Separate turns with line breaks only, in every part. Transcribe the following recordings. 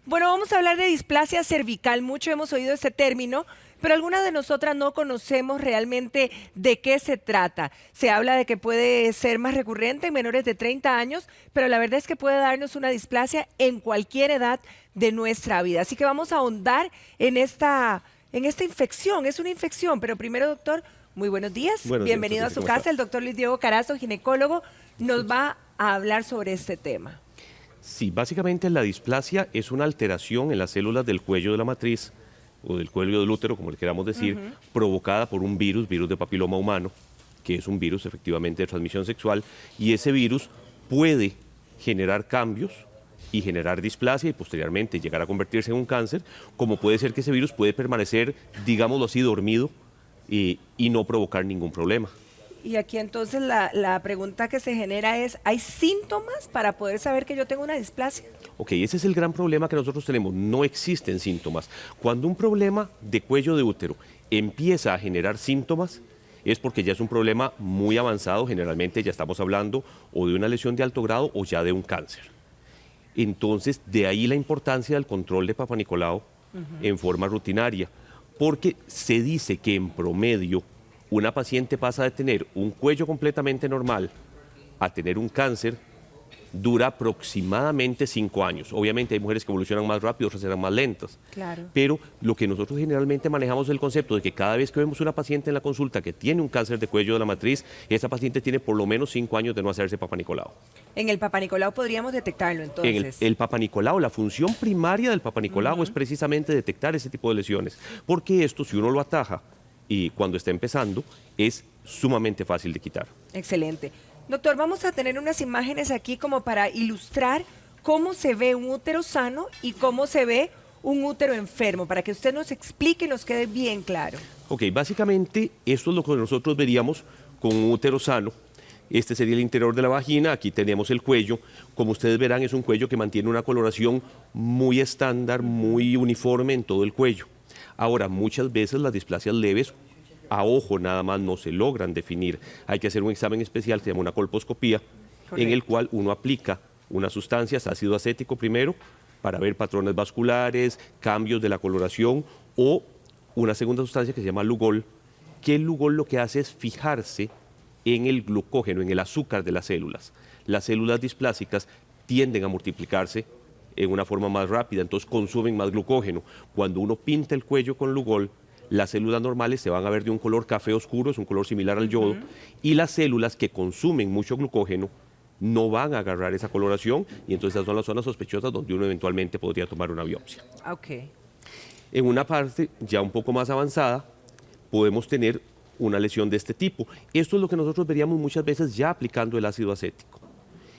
Bueno, vamos a hablar de displasia cervical. Mucho hemos oído este término, pero algunas de nosotras no conocemos realmente de qué se trata. Se habla de que puede ser más recurrente en menores de 30 años, pero la verdad es que puede darnos una displasia en cualquier edad de nuestra vida. Así que vamos a ahondar en esta infección. Es una infección, pero primero, doctor, muy buenos días.
Buenos días,
Bienvenido a su
¿cómo
casa.
está?
El doctor Luis Diego Carazo, ginecólogo, nos va a hablar sobre este tema.
Sí, básicamente la displasia es una alteración en las células del cuello de la matriz o del cuello del útero, como le queramos decir, provocada por un virus de papiloma humano, que es un virus efectivamente de transmisión sexual, y ese virus puede generar cambios y generar displasia y posteriormente llegar a convertirse en un cáncer, como puede ser que ese virus puede permanecer, digámoslo así, dormido y no provocar ningún problema.
Y aquí entonces la pregunta que se genera es, ¿hay síntomas para poder saber que yo tengo una displasia?
Ok, ese es el gran problema que nosotros tenemos, no existen síntomas. Cuando un problema de cuello de útero empieza a generar síntomas, es porque ya es un problema muy avanzado, generalmente ya estamos hablando o de una lesión de alto grado o ya de un cáncer. Entonces, de ahí la importancia del control de Papa Nicolau en forma rutinaria, porque se dice que en promedio una paciente pasa de tener un cuello completamente normal a tener un cáncer, dura aproximadamente 5 años. Obviamente hay mujeres que evolucionan más rápido, otras serán más lentas.
Claro.
Pero lo que nosotros generalmente manejamos es el concepto de que cada vez que vemos una paciente en la consulta que tiene un cáncer de cuello de la matriz, esa paciente tiene por lo menos 5 años de no hacerse Papa Nicolau.
En el Papa Nicolau podríamos detectarlo entonces.
El Papa Nicolau, la función primaria del Papa Nicolau es precisamente detectar ese tipo de lesiones, porque esto, si uno lo ataja y cuando está empezando, es sumamente fácil de quitar.
Excelente. Doctor, vamos a tener unas imágenes aquí como para ilustrar cómo se ve un útero sano y cómo se ve un útero enfermo, para que usted nos explique y nos quede bien claro.
Ok, básicamente esto es lo que nosotros veríamos con un útero sano. Este sería el interior de la vagina, aquí tenemos el cuello. Como ustedes verán, es un cuello que mantiene una coloración muy estándar, muy uniforme en todo el cuello. Ahora, muchas veces las displasias leves a ojo nada más no se logran definir. Hay que hacer un examen especial que se llama una colposcopía, en el cual uno aplica unas sustancias, ácido acético primero, para ver patrones vasculares, cambios de la coloración, o una segunda sustancia que se llama Lugol, que el Lugol lo que hace es fijarse en el glucógeno, en el azúcar de las células. Las células displásicas tienden a multiplicarse en una forma más rápida, entonces consumen más glucógeno. Cuando uno pinta el cuello con Lugol, las células normales se van a ver de un color café oscuro, es un color similar al yodo, y las células que consumen mucho glucógeno no van a agarrar esa coloración, y entonces esas son las zonas sospechosas donde uno eventualmente podría tomar una biopsia.
Ok.
En una parte ya un poco más avanzada, podemos tener una lesión de este tipo. Esto es lo que nosotros veríamos muchas veces ya aplicando el ácido acético.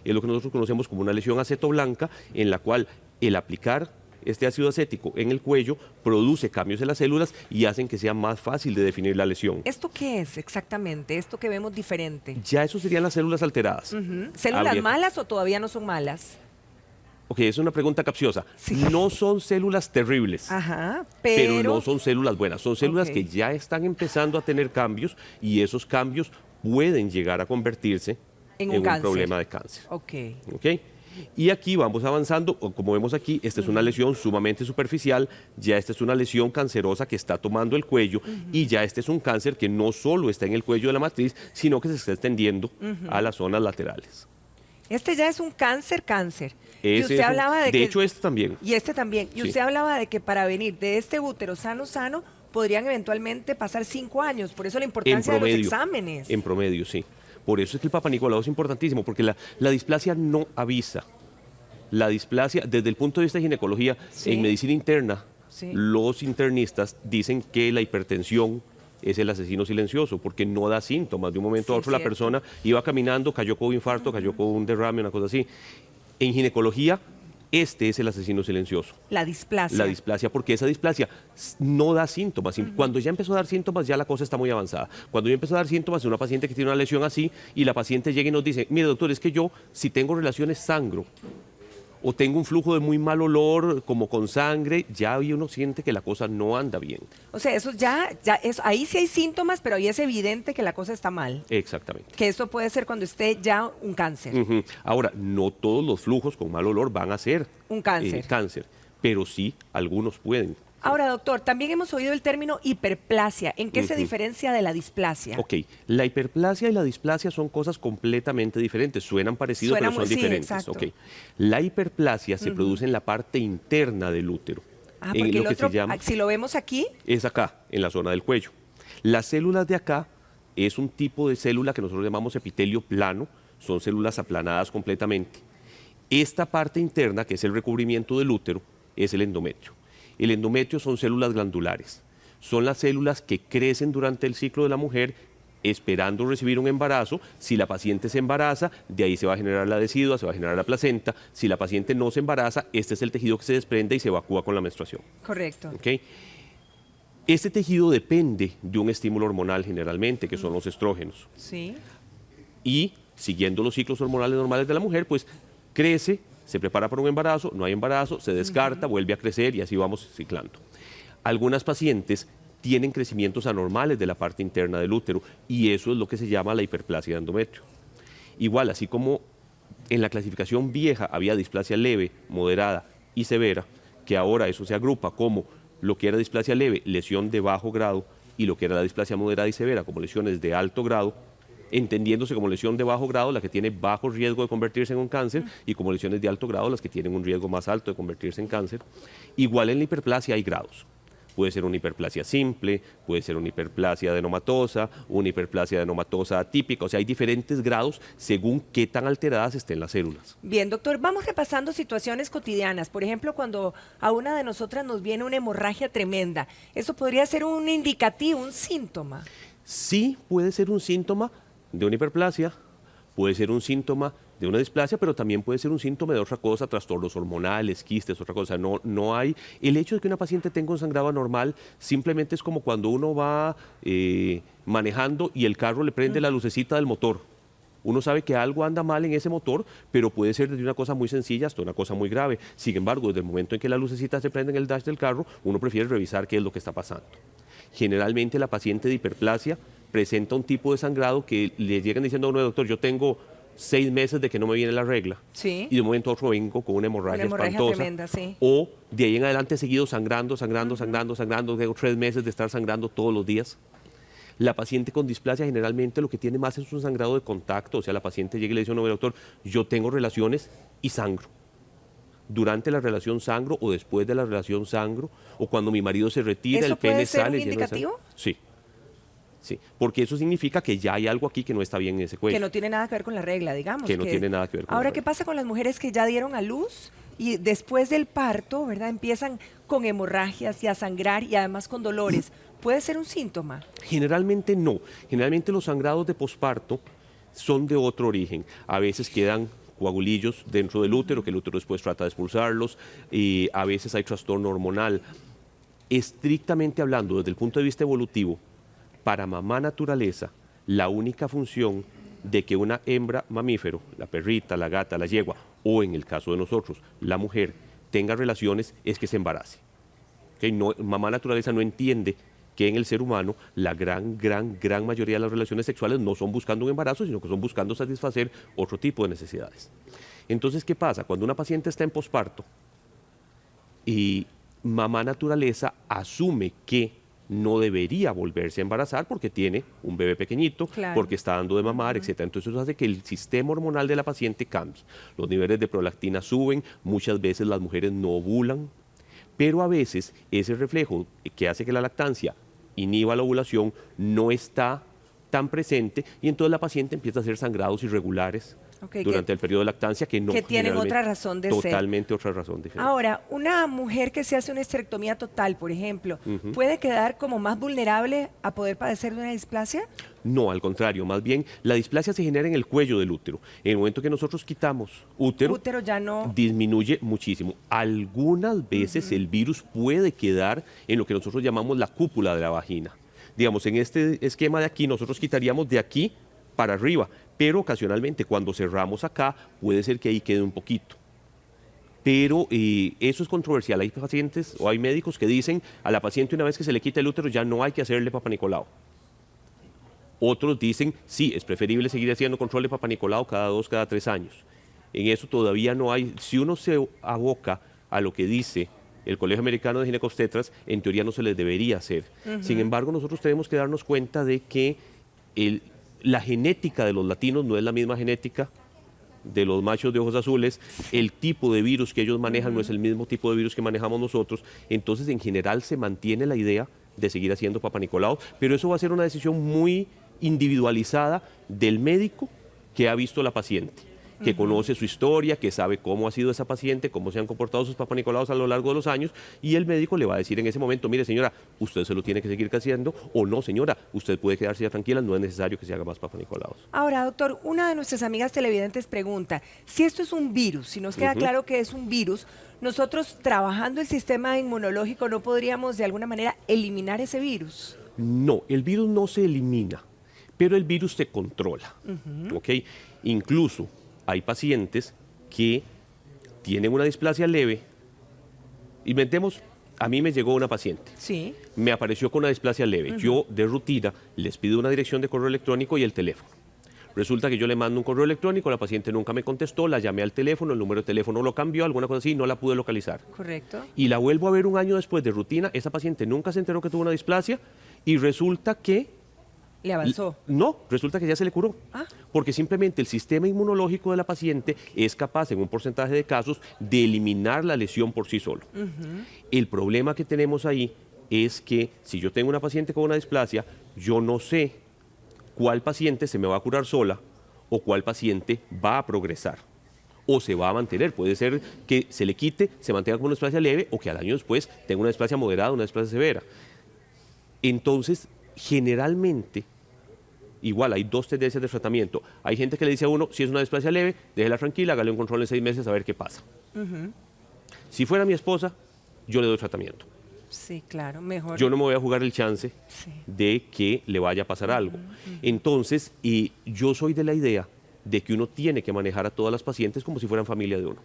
Es lo que nosotros conocemos como una lesión acetoblanca, en la cual el aplicar este ácido acético en el cuello produce cambios en las células y hacen que sea más fácil de definir la lesión.
¿Esto qué es exactamente? ¿Esto que vemos diferente?
Ya eso serían las células alteradas.
¿Células malas o todavía no son malas?
Ok, es una pregunta capciosa.
Sí.
No son células terribles,
Ajá,
pero no son células buenas. Son células
Ok.
que ya están empezando a tener cambios y esos cambios pueden llegar a convertirse
En
en
un
un
cáncer.
problema de cáncer.
Ok.
¿Ok? Y aquí vamos avanzando, como vemos aquí, esta es una lesión sumamente superficial, ya esta es una lesión cancerosa que está tomando el cuello y ya este es un cáncer que no solo está en el cuello de la matriz, sino que se está extendiendo a las zonas laterales.
Este ya es un cáncer. Y
Ese
usted
es un-
hablaba de
de
que...
hecho, este también.
Y este también. Y
Sí.
usted hablaba de que para venir de este útero sano, podrían eventualmente pasar 5 años. Por eso la
En
importancia de los
promedio.
exámenes.
En promedio, sí. Por eso es que el Papa Nicolau es importantísimo, porque la displasia no avisa. La displasia, desde el punto de vista de ginecología,
Sí.
en medicina interna,
Sí.
los internistas dicen que la hipertensión es el asesino silencioso, porque no da síntomas. De un momento
Sí,
a otro la
cierto.
persona iba caminando, cayó con un infarto, cayó con un derrame, una cosa así. En ginecología, este es el asesino silencioso.
La displasia.
La displasia, porque esa displasia no da síntomas. Cuando ya empezó a dar síntomas, ya la cosa está muy avanzada. Cuando ya empezó a dar síntomas de una paciente que tiene una lesión así y la paciente llega y nos dice, mire doctor, es que yo si tengo relaciones sangro o tengo un flujo de muy mal olor como con sangre, ya ahí uno siente que la cosa no anda bien.
O sea, eso ahí sí hay síntomas, pero ahí es evidente que la cosa está mal.
Exactamente.
Que eso puede ser cuando esté ya un cáncer.
Ahora, no todos los flujos con mal olor van a ser
Un cáncer.
cáncer. pero sí, algunos pueden.
Ahora, doctor, también hemos oído el término hiperplasia. ¿En qué se diferencia de la displasia?
Ok, la hiperplasia y la displasia son cosas completamente diferentes. Suenan parecidos, pero son diferentes.
Sí,
Ok. La hiperplasia se produce en la parte interna del útero.
Ah,
en
porque
lo que se llama,
si lo vemos aquí,
es acá, en la zona del cuello. Las células de acá es un tipo de célula que nosotros llamamos epitelio plano, son células aplanadas completamente. Esta parte interna, que es el recubrimiento del útero, es el endometrio. El endometrio son células glandulares, son las células que crecen durante el ciclo de la mujer esperando recibir un embarazo. Si la paciente se embaraza, de ahí se va a generar la decidua, se va a generar la placenta. Si la paciente no se embaraza, este es el tejido que se desprende y se evacúa con la menstruación.
Correcto.
¿Okay? Este tejido depende de un estímulo hormonal generalmente, que son los estrógenos.
Sí.
Y siguiendo los ciclos hormonales normales de la mujer, pues crece, se prepara para un embarazo, no hay embarazo, se descarta, vuelve a crecer y así vamos ciclando. Algunas pacientes tienen crecimientos anormales de la parte interna del útero y eso es lo que se llama la hiperplasia de endometrio. Igual, así como en la clasificación vieja había displasia leve, moderada y severa, que ahora eso se agrupa como lo que era displasia leve, lesión de bajo grado, y lo que era la displasia moderada y severa como lesiones de alto grado, entendiéndose como lesión de bajo grado la que tiene bajo riesgo de convertirse en un cáncer y como lesiones de alto grado las que tienen un riesgo más alto de convertirse en cáncer. Igual en la hiperplasia hay grados. Puede ser una hiperplasia simple, puede ser una hiperplasia adenomatosa, una hiperplasia adenomatosa atípica, o sea, hay diferentes grados según qué tan alteradas estén las células.
Bien, doctor, vamos repasando situaciones cotidianas. Por ejemplo, cuando a una de nosotras nos viene una hemorragia tremenda, ¿eso podría ser un indicativo, un síntoma?
Sí, puede ser un síntoma de una hiperplasia, puede ser un síntoma de una displasia, pero también puede ser un síntoma de otra cosa, trastornos hormonales, quistes, otra cosa. No hay. El hecho de que una paciente tenga un sangrado anormal simplemente es como cuando uno va manejando y el carro le prende la lucecita del motor. Uno sabe que algo anda mal en ese motor, pero puede ser desde una cosa muy sencilla hasta una cosa muy grave. Sin embargo, desde el momento en que la lucecita se prende en el dash del carro, uno prefiere revisar qué es lo que está pasando. Generalmente la paciente de hiperplasia presenta un tipo de sangrado que le llegan diciendo a uno, doctor, yo tengo 6 meses de que no me viene la regla.
Sí.
Y de un momento a otro vengo con una hemorragia espantosa.
Tremenda, sí.
O de ahí en adelante he seguido sangrando, tengo 3 meses de estar sangrando todos los días. La paciente con displasia generalmente lo que tiene más es un sangrado de contacto, o sea, la paciente llega y le dice a uno, doctor, yo tengo relaciones y sangro. Durante la relación sangro o después de la relación sangro, o cuando mi marido se retira, el pene sale.
¿Eso puede ser un indicativo?
Sí. Sí, porque eso significa que ya hay algo aquí que no está bien en ese cuello.
Que no tiene nada que ver con la regla, digamos.
Que no tiene nada que ver con
Ahora,
la regla.
¿qué pasa con las mujeres que ya dieron a luz y después del parto, verdad, empiezan con hemorragias y a sangrar y además con dolores? ¿Puede ser un síntoma?
Generalmente no. Generalmente los sangrados de posparto son de otro origen. A veces quedan coagulillos dentro del útero, que el útero después trata de expulsarlos, y a veces hay trastorno hormonal. Estrictamente hablando, desde el punto de vista evolutivo, para mamá naturaleza, la única función de que una hembra mamífero, la perrita, la gata, la yegua, o en el caso de nosotros, la mujer, tenga relaciones es que se embarace. ¿Okay? No, mamá naturaleza no entiende que en el ser humano la gran mayoría de las relaciones sexuales no son buscando un embarazo, sino que son buscando satisfacer otro tipo de necesidades. Entonces, ¿qué pasa? Cuando una paciente está en posparto y mamá naturaleza asume que no debería volverse a embarazar porque tiene un bebé pequeñito,
claro,
porque está dando de mamar, etc. Entonces eso hace que el sistema hormonal de la paciente cambie. Los niveles de prolactina suben, muchas veces las mujeres no ovulan, pero a veces ese reflejo que hace que la lactancia inhiba la ovulación no está tan presente y entonces la paciente empieza a hacer sangrados irregulares durante el periodo de lactancia que no,
que tienen otra razón de ser.
Totalmente otra razón diferente.
Ahora, una mujer que se hace una esterectomía total, por ejemplo, ¿puede quedar como más vulnerable a poder padecer de una displasia?
No, al contrario, más bien la displasia se genera en el cuello del útero. En el momento que nosotros quitamos útero
ya no
disminuye muchísimo. Algunas veces el virus puede quedar en lo que nosotros llamamos la cúpula de la vagina. Digamos, en este esquema de aquí, nosotros quitaríamos de aquí para arriba, pero ocasionalmente cuando cerramos acá, puede ser que ahí quede un poquito. Pero eso es controversial. Hay pacientes o hay médicos que dicen a la paciente una vez que se le quita el útero ya no hay que hacerle Papa Nicolau. Otros dicen, sí, es preferible seguir haciendo control de Papa Nicolau cada 2, cada 3 años. En eso todavía no hay, si uno se aboca a lo que dice el Colegio Americano de Ginecobstetras, en teoría no se les debería hacer. Sin embargo, nosotros tenemos que darnos cuenta de que la genética de los latinos no es la misma genética de los machos de ojos azules, el tipo de virus que ellos manejan no es el mismo tipo de virus que manejamos nosotros, entonces en general se mantiene la idea de seguir haciendo Papa Nicolau, pero eso va a ser una decisión muy individualizada del médico que ha visto la paciente, que conoce su historia, que sabe cómo ha sido esa paciente, cómo se han comportado sus Papa Nicolaus a lo largo de los años, y el médico le va a decir en ese momento, mire señora, usted se lo tiene que seguir haciendo, o no señora, usted puede quedarse ya tranquila, no es necesario que se haga más Papa Nicolaus.
Ahora, doctor, una de nuestras amigas televidentes pregunta, si esto es un virus, si nos queda claro que es un virus, nosotros trabajando el sistema inmunológico no podríamos de alguna manera eliminar ese virus.
No, el virus no se elimina, pero el virus se controla, ¿ok? Incluso hay pacientes que tienen una displasia leve. Inventemos, a mí me llegó una paciente.
Sí.
Me apareció con una displasia leve. Yo, de rutina, les pido una dirección de correo electrónico y el teléfono. Resulta que yo le mando un correo electrónico, la paciente nunca me contestó, la llamé al teléfono, el número de teléfono lo cambió, alguna cosa así, no la pude localizar.
Correcto.
Y la vuelvo a ver un año después de rutina, esa paciente nunca se enteró que tuvo una displasia y resulta que
¿Le avanzó?
no, resulta que ya se le curó. Porque simplemente el sistema inmunológico de la paciente es capaz, en un porcentaje de casos, de eliminar la lesión por sí solo. El problema que tenemos ahí es que si yo tengo una paciente con una displasia, yo no sé cuál paciente se me va a curar sola o cuál paciente va a progresar o se va a mantener. Puede ser que se le quite, se mantenga con una displasia leve o que al año después tenga una displasia moderada, una displasia severa. Entonces, generalmente, igual hay dos tendencias de tratamiento. Hay gente que le dice a uno, si es una displasia leve, déjela tranquila, hágale un control en 6 meses a ver qué pasa. Si fuera mi esposa, yo le doy tratamiento.
Sí, claro, mejor.
Yo no me voy a jugar el chance de que le vaya a pasar algo. Entonces, yo soy de la idea de que uno tiene que manejar a todas las pacientes como si fueran familia de uno.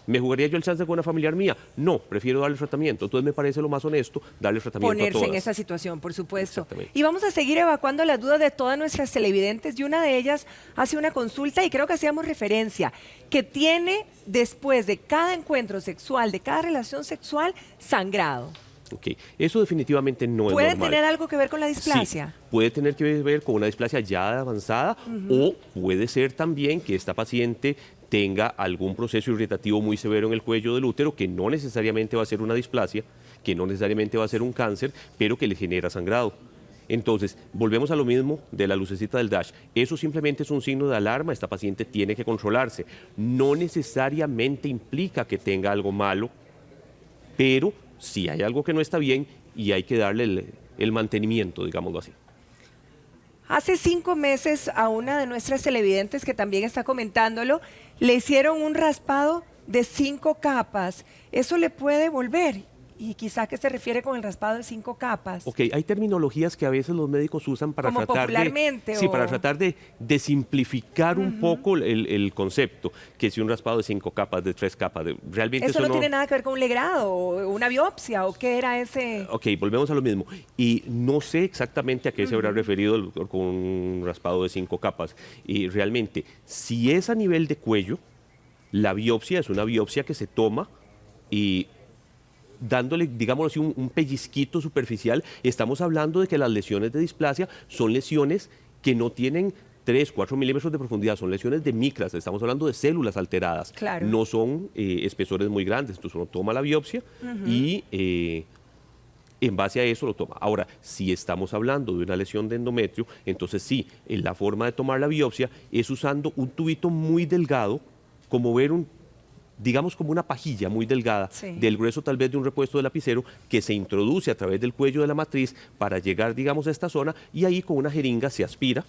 ¿Me jugaría yo el chance con una familiar mía? No, prefiero darle tratamiento. Entonces me parece lo más honesto darle tratamiento a todas.
Ponerse en esa situación, por supuesto.
Exactamente.
Y vamos a seguir evacuando las dudas de todas nuestras televidentes y una de ellas hace una consulta y creo que hacíamos referencia, que tiene después de cada encuentro sexual, de cada relación sexual, sangrado.
Ok, eso definitivamente no es normal.
¿Puede tener algo que ver con la displasia?
Sí, puede tener que ver con una displasia ya avanzada o puede ser también que esta paciente tenga algún proceso irritativo muy severo en el cuello del útero que no necesariamente va a ser una displasia, que no necesariamente va a ser un cáncer, pero que le genera sangrado. Entonces, volvemos a lo mismo de la lucecita del DASH. Eso simplemente es un signo de alarma, esta paciente tiene que controlarse. No necesariamente implica que tenga algo malo, pero sí hay algo que no está bien y hay que darle el mantenimiento, digámoslo así.
Hace 5 meses a una de nuestras televidentes que también está comentándolo, le hicieron un raspado de 5 capas. ¿Eso le puede volver? Y quizá que se refiere con el raspado de 5 capas.
Ok, hay terminologías que a veces los médicos usan para
Como
tratar
popularmente,
sí, para tratar de simplificar un poco el concepto, que si un raspado de 5 capas, de 3 capas, realmente
¿Eso no tiene nada que ver con un legrado o una biopsia o qué era ese?
Ok, volvemos a lo mismo. Y no sé exactamente a qué se habrá referido el doctor con un raspado de 5 capas. Y realmente, si es a nivel de cuello, la biopsia es una biopsia que se toma y dándole, digámoslo así, un pellizquito superficial, estamos hablando de que las lesiones de displasia son lesiones que no tienen 3, 4 milímetros de profundidad, son lesiones de micras, estamos hablando de células alteradas, no son espesores muy grandes, entonces uno toma la biopsia y en base a eso lo toma. Ahora, si estamos hablando de una lesión de endometrio, entonces sí, la forma de tomar la biopsia es usando un tubito muy delgado, como ver digamos como una pajilla muy delgada, del grueso tal vez de un repuesto de lapicero, que se introduce a través del cuello de la matriz para llegar, digamos, a esta zona, y ahí con una jeringa se aspira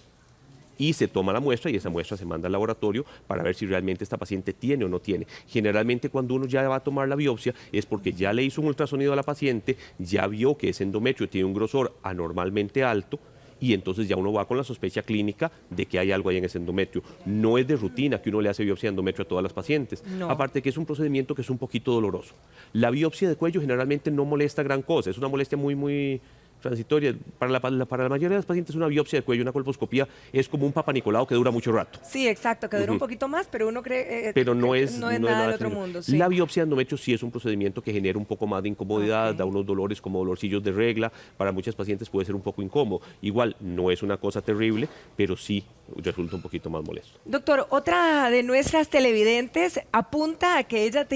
y se toma la muestra y esa muestra se manda al laboratorio para ver si realmente esta paciente tiene o no tiene. Generalmente cuando uno ya va a tomar la biopsia es porque ya le hizo un ultrasonido a la paciente, ya vio que ese endometrio tiene un grosor anormalmente alto, y entonces ya uno va con la sospecha clínica de que hay algo ahí en ese endometrio. No es de rutina que uno le hace biopsia de endometrio a todas las pacientes. No. Aparte que es un procedimiento que es un poquito doloroso. La biopsia de cuello generalmente no molesta gran cosa, es una molestia muy transitoria. Para la mayoría de las pacientes una biopsia de cuello, una colposcopía, es como un Papa Nicolau que dura mucho rato.
Sí, exacto, que dura un poquito más, pero uno cree
pero no
que
es,
no es nada del otro mundo. Sí.
La biopsia de endometrio sí es un procedimiento que genera un poco más de incomodidad, da unos dolores como dolorcillos de regla. Para muchas pacientes puede ser un poco incómodo. Igual, no es una cosa terrible, pero sí resulta un poquito más molesto.
Doctor, otra de nuestras televidentes apunta a que ella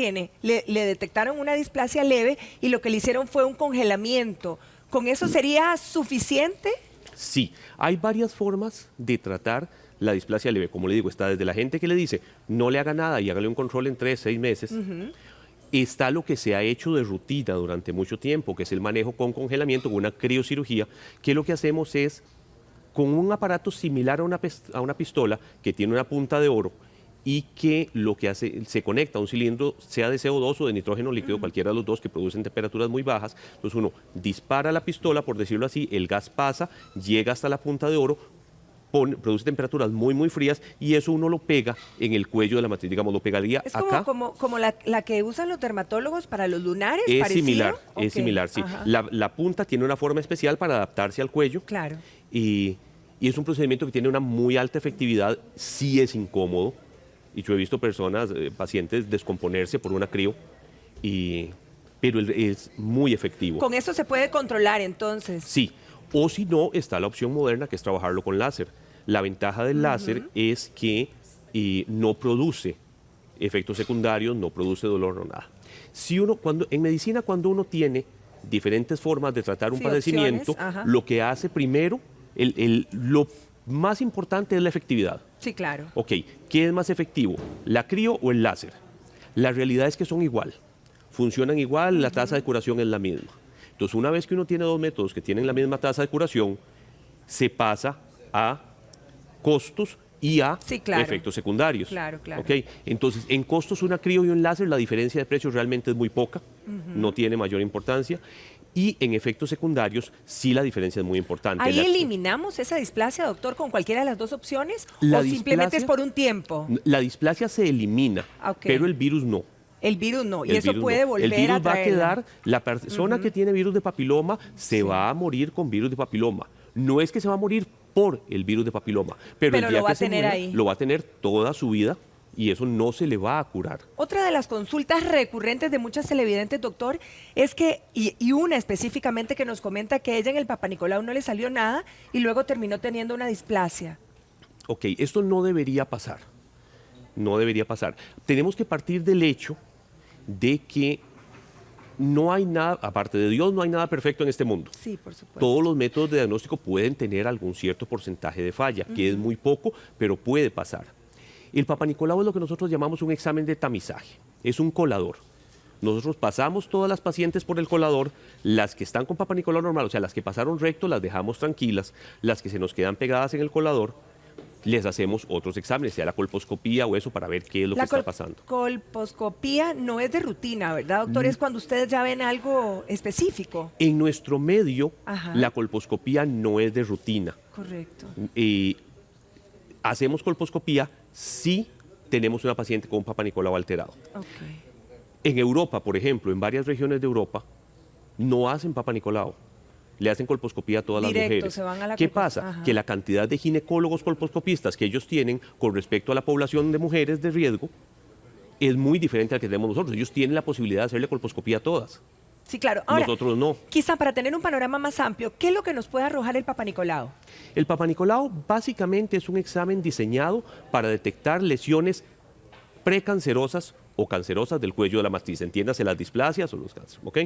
le detectaron una displasia leve y lo que le hicieron fue un congelamiento. ¿Con eso sería suficiente?
Sí, hay varias formas de tratar la displasia leve. Como le digo, está desde la gente que le dice no le haga nada y hágale un control en 3, 6 meses. Está lo que se ha hecho de rutina durante mucho tiempo, que es el manejo con congelamiento, con una criocirugía, que lo que hacemos es con un aparato similar a una pistola que tiene una punta de oro y que lo que hace, se conecta a un cilindro, sea de CO2 o de nitrógeno líquido, cualquiera de los dos, que producen temperaturas muy bajas. Entonces uno dispara la pistola, por decirlo así, el gas pasa, llega hasta la punta de oro, produce temperaturas muy frías y eso uno lo pega en el cuello de la matriz, digamos, lo pegaría
es
acá.
como la que usan los dermatólogos para los lunares.
Es
¿parecido?
similar, es similar, sí. La punta tiene una forma especial para adaptarse al cuello.
Claro.
Y es un procedimiento que tiene una muy alta efectividad, sí es incómodo. Y yo he visto personas, pacientes, descomponerse por una crio, pero es muy efectivo.
¿Con eso se puede controlar entonces?
Sí, o si no, está la opción moderna que es trabajarlo con láser. La ventaja del láser es que no produce efectos secundarios, no produce dolor o nada. En medicina, cuando uno tiene diferentes formas de tratar un padecimiento, lo que hace primero, lo más importante es la efectividad.
Sí, claro.
Ok, ¿qué es más efectivo? ¿La crio o el láser? La realidad es que son igual, funcionan igual, la tasa de curación es la misma. Entonces, una vez que uno tiene dos métodos que tienen la misma tasa de curación, se pasa a costos y a efectos secundarios.
Claro.
Okay. Entonces, en costos una crio y un láser, la diferencia de precios realmente es muy poca, no tiene mayor importancia. Y en efectos secundarios, sí la diferencia es muy importante.
¿Ahí eliminamos esa displasia, doctor, con cualquiera de las dos opciones? ¿O simplemente es por un tiempo?
La displasia se elimina, pero el virus no.
El virus no, y eso puede volver a traerla.
El virus va a quedar, la persona que tiene virus de papiloma se va a morir con virus de papiloma. No es que se va a morir por el virus de papiloma, pero el día
lo va
que
a tener
muera,
ahí.
Lo va a tener toda su vida. Y eso no se le va a curar.
Otra de las consultas recurrentes de muchas televidentes, doctor, es que, y una específicamente que nos comenta que ella en el Papa Nicolau no le salió nada y luego terminó teniendo una displasia.
Ok, esto no debería pasar. No debería pasar. Tenemos que partir del hecho de que no hay nada, aparte de Dios, no hay nada perfecto en este mundo.
Sí, por supuesto.
Todos los métodos de diagnóstico pueden tener algún cierto porcentaje de falla, que es muy poco, pero puede pasar. El Papa Nicolau es lo que nosotros llamamos un examen de tamizaje, es un colador. Nosotros pasamos todas las pacientes por el colador, las que están con Papa Nicolau normal, o sea, las que pasaron recto las dejamos tranquilas, las que se nos quedan pegadas en el colador, les hacemos otros exámenes, sea la colposcopía o eso, para ver qué es lo que está pasando.
La colposcopía no es de rutina, ¿verdad, doctor? Es cuando ustedes ya ven algo específico.
En nuestro medio, la colposcopía no es de rutina.
Correcto.
Hacemos colposcopía si tenemos una paciente con un Papa Nicolau alterado.
Okay.
En Europa, por ejemplo, en varias regiones de Europa, no hacen Papa Nicolau. Le hacen colposcopía a todas las mujeres. ¿Qué pasa? Que la cantidad de ginecólogos colposcopistas que ellos tienen con respecto a la población de mujeres de riesgo es muy diferente al que tenemos nosotros. Ellos tienen la posibilidad de hacerle colposcopía a todas.
Sí, claro. Ahora,
nosotros no.
Quizá para tener un panorama más amplio, ¿qué es lo que nos puede arrojar el Papa Nicolau?
El Papa Nicolau básicamente es un examen diseñado para detectar lesiones precancerosas o cancerosas del cuello de la matriz, entiéndase las displasias o los cánceres, ¿ok?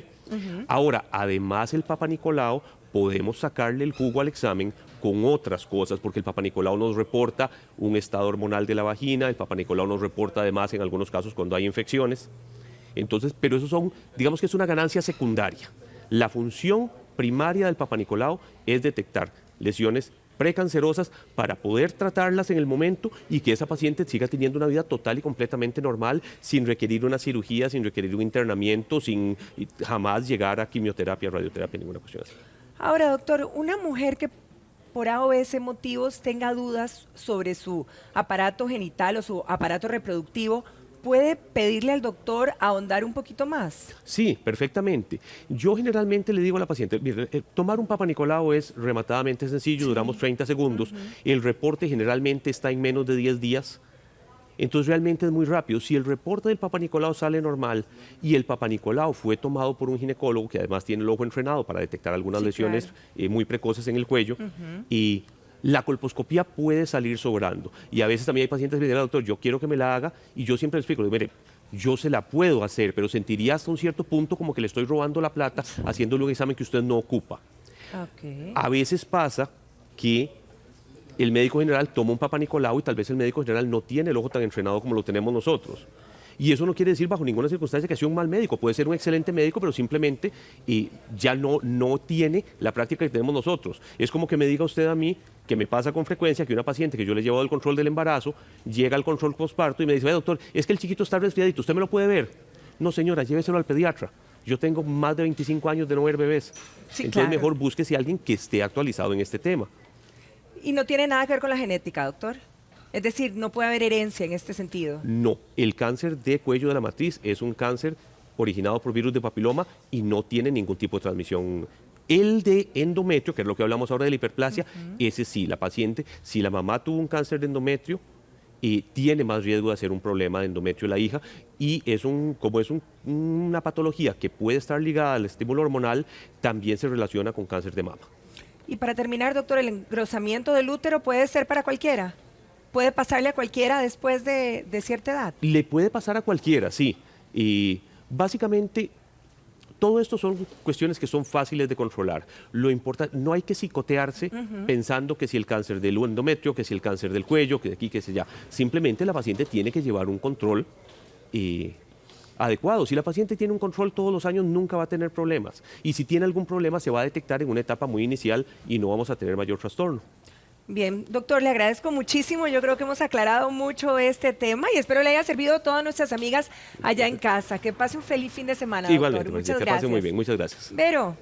Ahora, además el Papa Nicolau, podemos sacarle el jugo al examen con otras cosas, porque el Papa Nicolau nos reporta un estado hormonal de la vagina, el Papa Nicolau nos reporta además en algunos casos cuando hay infecciones. Entonces, pero eso son, digamos que es una ganancia secundaria. La función primaria del Papa Nicolau es detectar lesiones precancerosas para poder tratarlas en el momento y que esa paciente siga teniendo una vida total y completamente normal, sin requerir una cirugía, sin requerir un internamiento, sin jamás llegar a quimioterapia, radioterapia, ninguna cuestión así.
Ahora, doctor, una mujer que por A o S motivos tenga dudas sobre su aparato genital o su aparato reproductivo, ¿puede pedirle al doctor ahondar un poquito más?
Sí, perfectamente. Yo generalmente le digo a la paciente, mire, tomar un Papa Nicolau es rematadamente sencillo, duramos 30 segundos, el reporte generalmente está en menos de 10 días, entonces realmente es muy rápido. Si el reporte del Papa Nicolau sale normal y el Papa Nicolau fue tomado por un ginecólogo que además tiene el ojo entrenado para detectar algunas lesiones muy precoces en el cuello, y la colposcopía puede salir sobrando. Y a veces también hay pacientes que me dicen, doctor, yo quiero que me la haga, y yo siempre les explico, mire, yo se la puedo hacer, pero sentiría hasta un cierto punto como que le estoy robando la plata haciéndole un examen que usted no ocupa. A veces pasa que el médico general toma un Papa Nicolau y tal vez el médico general no tiene el ojo tan entrenado como lo tenemos nosotros. Y eso no quiere decir bajo ninguna circunstancia que sea un mal médico, puede ser un excelente médico, pero simplemente ya no tiene la práctica que tenemos nosotros. Es como que me diga usted a mí, que me pasa con frecuencia, que una paciente que yo le llevo el control del embarazo, llega al control postparto y me dice, doctor, es que el chiquito está resfriadito, ¿usted me lo puede ver? No, señora, lléveselo al pediatra. Yo tengo más de 25 años de no ver bebés. Entonces mejor búsquese a alguien que esté actualizado en este tema.
¿Y no tiene nada que ver con la genética, doctor? Es decir, no puede haber herencia en este sentido.
No, el cáncer de cuello de la matriz es un cáncer originado por virus de papiloma y no tiene ningún tipo de transmisión. El de endometrio, que es lo que hablamos ahora de la hiperplasia, ese sí, la paciente, si la mamá tuvo un cáncer de endometrio, tiene más riesgo de hacer un problema de endometrio la hija, y como es una patología que puede estar ligada al estímulo hormonal, también se relaciona con cáncer de mama.
Y para terminar, doctor, ¿el engrosamiento del útero puede ser para cualquiera? ¿Puede pasarle a cualquiera después de cierta edad?
Le puede pasar a cualquiera, sí. Y básicamente todo esto son cuestiones que son fáciles de controlar. Lo importante, no hay que psicotearse pensando que si el cáncer del endometrio, que si el cáncer del cuello, que de aquí, que si allá. Simplemente la paciente tiene que llevar un control adecuado. Si la paciente tiene un control todos los años, nunca va a tener problemas. Y si tiene algún problema, se va a detectar en una etapa muy inicial y no vamos a tener mayor trastorno.
Bien, doctor, le agradezco muchísimo. Yo creo que hemos aclarado mucho este tema y espero le haya servido a todas nuestras amigas allá en casa. Que pase un feliz fin de semana, doctor.
Igualmente,
Muchas
que
gracias.
pase muy bien. Muchas gracias.
Vero.